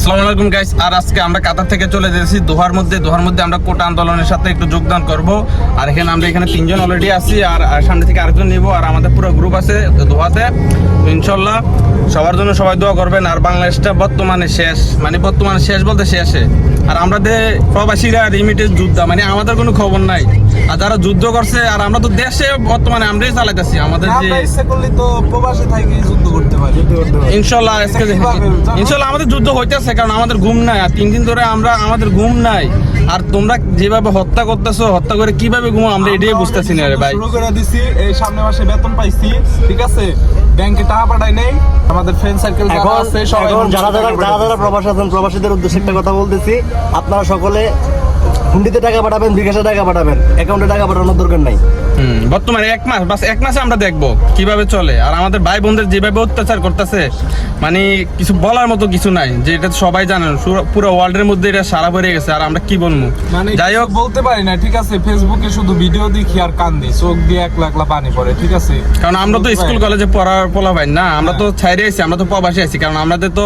আসসালামু আলাইকুম গাইস। আর আজকে আমরা কাতার থেকে চলে যাচ্ছি দোহার মধ্যে আমরা কোটা আন্দোলনের সাথে একটু যোগদান করব। আর আমরা এখানে 3 জন অলরেডি আছি, আর সামনে থেকে আরেকজন নিব। আর আমাদের পুরো গ্রুপ আছে দোহাতে। ইনশাল্লাহ সবার জন্য সবাই দোয়া করবেন। আর বাংলাদেশটা বর্তমানে শেষ বলতে শেষে। আর আমাদের প্রবাসীরা রিমিটেড যোদ্ধা, আমাদের কোনো খবর নাই। আর যারা যুদ্ধ করছে, আর আমরা তো দেশে বর্তমানে আমরাই চালাইতেছি আমাদের যে ইনশাল্লাহ আমাদের যুদ্ধ হইতেছে, কারণ আমাদের ঘুম নাই। আর 3 দিন ধরে আমাদের ঘুম নাই। আর তোমরা যেভাবে হত্যা করতেছো, হত্যা করে কিভাবে ঘুমো আমরা এটাই বুঝতেছি না রে ভাই। শুরু করে দিছি, এই সামনে মাসে বেতন পাইছি, ঠিক আছে, ব্যাংকে টাকা পাঠাই নেই। আমাদের ফ্রেন্ড সার্কেল যারা আছে সবাই, যারা প্রবাসী আছেন, প্রবাসীদের উদ্দেশ্যে একটা কথা বলতেছি, আপনারা সকলে হুন্ডিতে টাকা পাঠাবেন, বিকাশে টাকা পাঠাবেন, অ্যাকাউন্টে টাকা পাঠানোর দরকার নাই। বর্তমানে এক মাসে আমরা দেখবো কিভাবে চলে। আর আমাদের ভাই বোনদের যেভাবে অত্যাচার করতেছে, কিছু বলার মতো কিছু নাই। যে এটা সবাই জানেন, পুরো ওয়ার্ল্ডের মধ্যে এটা সারা বেরিয়ে গেছে। আর আমরা কি বলবো, যাই হোক বলতে পারি না, ঠিক আছে। ফেসবুকে শুধু ভিডিও দেখি আর কান্দি, চোখ দিয়ে এক লাখ পানি পড়ে, ঠিক আছে। কারণ আমরা তো স্কুল কলেজে পড়ার পোলা ভাই না, আমরা তো ছাইরে আছি, আমরা তো প্রবাসী আছি। কারণ আমাদের তো